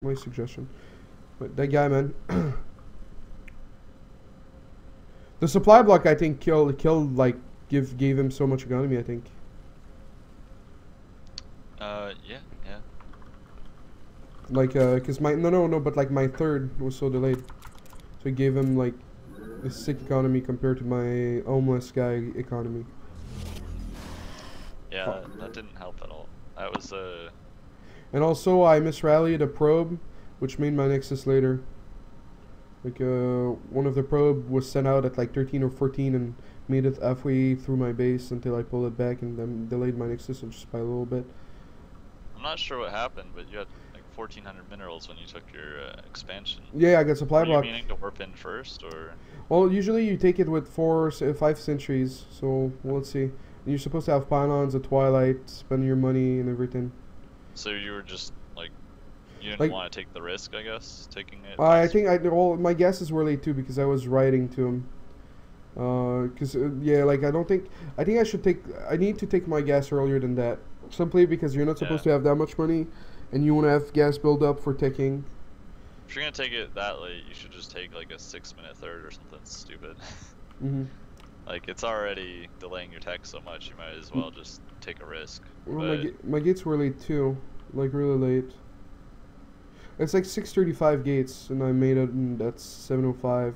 My suggestion. But that guy, man. The supply block, I think, killed like gave him so much economy. I think. Yeah. Like, cause no, but like my third was so delayed, so it gave him like a sick economy compared to my homeless guy economy. Yeah, that didn't help at all. That was And also, I misrallied a probe, which made my Nexus later. Like, one of the probe was sent out at like 13 or 14 and made it halfway through my base until I pulled it back and then delayed my Nexus just by a little bit. I'm not sure what happened, but you had like 1,400 minerals when you took your expansion. Yeah, I got supply block. Were you meaning to warp in first, or? Well, usually you take it with 5 centuries, so well, let's see. You're supposed to have pylons at Twilight, spend your money and everything. So you were just like, you didn't like, want to take the risk, I guess, taking it? I think well, my guesses were late too because I was writing to him. Yeah, like I think I need to take my gas earlier than that. Simply because you're not supposed to have that much money, and you want to have gas build up for taking. If you're gonna take it that late, you should just take like a 6-minute third or something stupid. Like, it's already delaying your tech so much, you might as well just take a risk. Well, my gates were late too, like really late. It's like 6:35 gates, and I made it, and that's 7:05.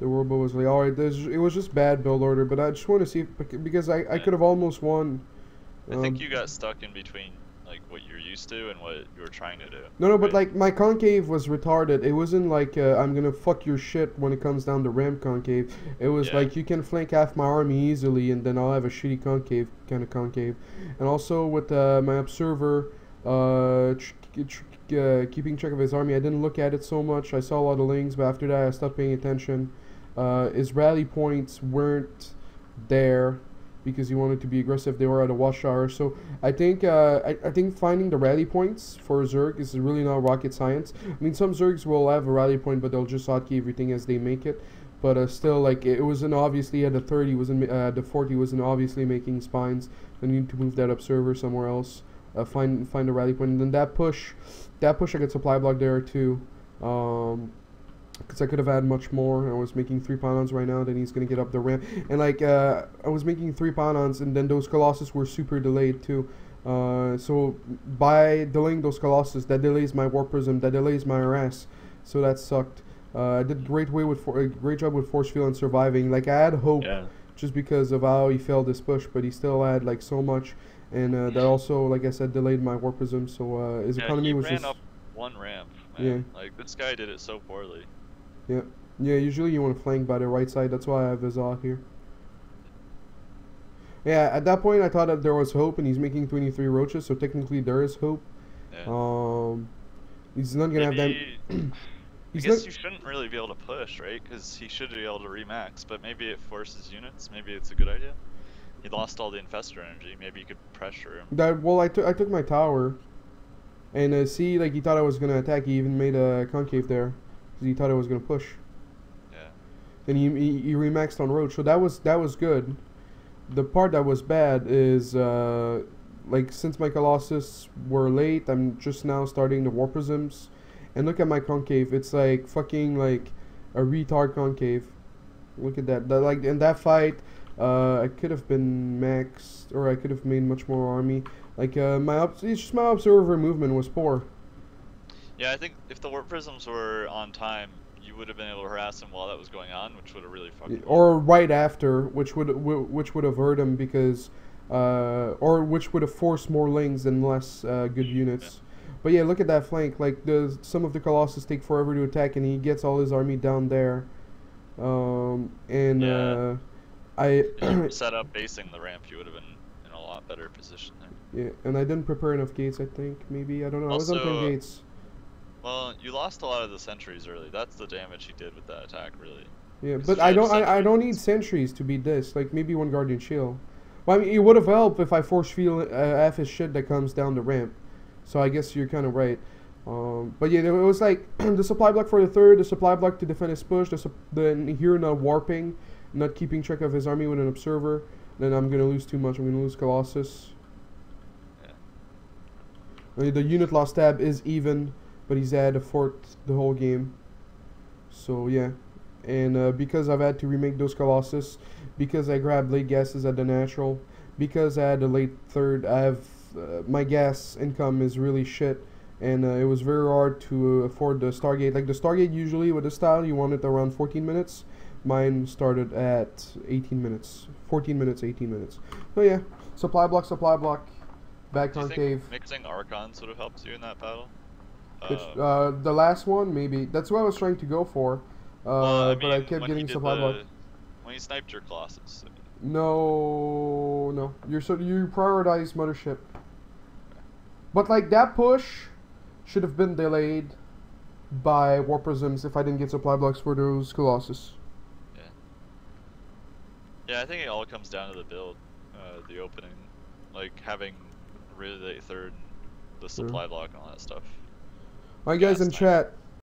The Worbo was like, alright, it was just bad build order, but I just want to see, because I could have almost won. I think you got stuck in between like what you're used to and what you were trying to do. No, right? But like my concave was retarded. It wasn't like I'm gonna fuck your shit when it comes down to ramp concave. It was like you can flank half my army easily, and then I'll have a shitty concave kind of concave. And also with my observer, keeping track of his army, I didn't look at it so much. I saw a lot of links, but after that I stopped paying attention. His rally points weren't there because he wanted to be aggressive. They were at a watch tower. So I think I think finding the rally points for Zerg is really not rocket science. I mean, some Zergs will have a rally point, but they'll just hotkey everything as they make it. But still, like, it wasn't obviously at the 30, wasn't the 40 wasn't obviously making spines. I need to move that observer somewhere else. Find a rally point, and then that push I got supply block there too. Because I could have had much more. I was making 3 pylons right now, then he's going to get up the ramp. And like, I was making 3 pylons, and then those Colossus were super delayed too. So by delaying those Colossus, that delays my Warp Prism, that delays my RS. So that sucked. I did a great job with Force Field and surviving. Like, I had hope just because of how he failed this push, but he still had like so much. And that also, like I said, delayed my Warp Prism. So his economy was just... ran up one ramp, man. Yeah. Like, this guy did it so poorly. Yeah, usually you want to flank by the right side. That's why I have Vizal here. Yeah, at that point I thought that there was hope, and he's making 23 roaches, so technically there is hope. Yeah. He's not gonna have that. I guess you shouldn't really be able to push, right? Because he should be able to remax, but maybe it forces units. Maybe it's a good idea. He lost all the infestor energy. Maybe you could pressure him. Well, I took my tower, and see, like, he thought I was gonna attack. He even made a concave there. Because he thought I was going to push. Yeah. And he remaxed on road. So that was good. The part that was bad is, like, since my Colossus were late, I'm just now starting the Warp Prisms. And look at my concave. It's like fucking like a retard concave. Look at that. Like, in that fight, I could have been maxed, or I could have made much more army. Like, it's just my observer movement was poor. Yeah, I think if the Warp Prisms were on time, you would have been able to harass him while that was going on, which would have really fucked him up. Or right after, which would have hurt him because, or which would have forced more lings and less good units. Yeah. But yeah, look at that flank. Like, some of the Colossus take forever to attack, and he gets all his army down there. I set up basing the ramp, you would have been in a lot better position there. Yeah, and I didn't prepare enough gates. I think maybe I don't know. Also, I was on 10 gates. Well, you lost a lot of the sentries early. That's the damage he did with that attack, really. Yeah, but I don't need sentries to beat this. Like, maybe 1 Guardian Shield. Well, I mean, it would have helped if I force field half his shit that comes down the ramp. So I guess you're kind of right. But yeah, it was like the supply block for the 3rd, the supply block to defend his push, the here not warping, not keeping track of his army with an observer. Then I'm gonna lose too much. I'm gonna lose Colossus. Yeah. The unit loss tab is even. but he's had a fort the whole game. So yeah, and because I've had to remake those Colossus, because I grabbed late gases at the natural, because I had a late third, I have my gas income is really shit, and it was very hard to afford the Stargate. Like the Stargate usually with the style you want it around 14 minutes. Mine started at 18 minutes, 14 minutes, 18 minutes. So yeah, supply block, back concave. concave. Do you think mixing Archons would have helped you in that battle? The last one, maybe. That's what I was trying to go for. Well, I mean, but I kept getting supply block. When you sniped your Colossus. No. You prioritize Mothership. But like that push should have been delayed by War Prisms if I didn't get supply blocks for those Colossus. Yeah, I think it all comes down to the build, the opening, like having really late third, the supply block and all that stuff. Alright guys in chat,